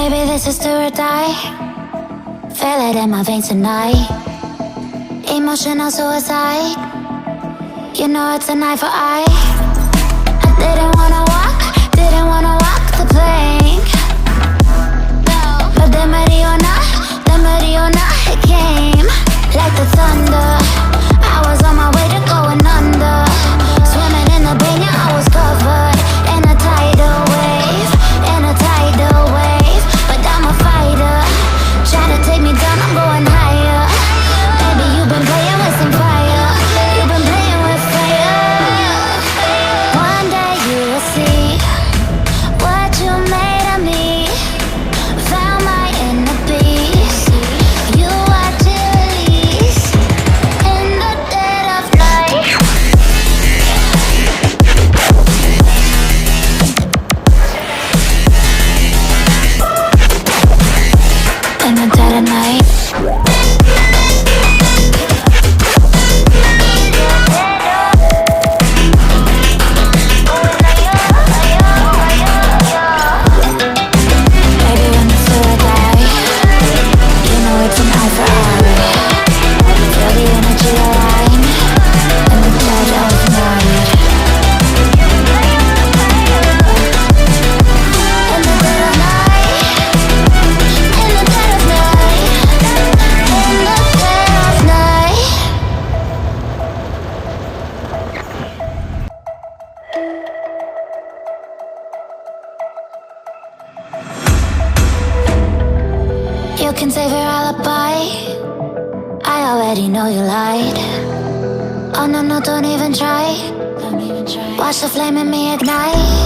Baby, this is do or die. Feel it in my veins tonight. Emotional suicide. You know it's an eye for eye. I didn't wanna walk the plank. But the Mariona, it came like the thunder. I was on my way to going under. Swimming in the pain, yeah, I was covered in a tidal wave, but I'm a fighter. Try to take me down, I'm going higher. Baby, you've been playing with some fire. You've been playing with fire. One day you will see what you made of me. Found my inner peace. You watch it release in the dead of night. In the dead of night. Baby, when it's do or die, you know it's an eye for eye. Feel the energy align in the dead of night. In the dead of night. In the dead of night. In the dead of night. You can save your alibi. I already know you lied. Oh no, no, don't even try. Watch the flame in me ignite.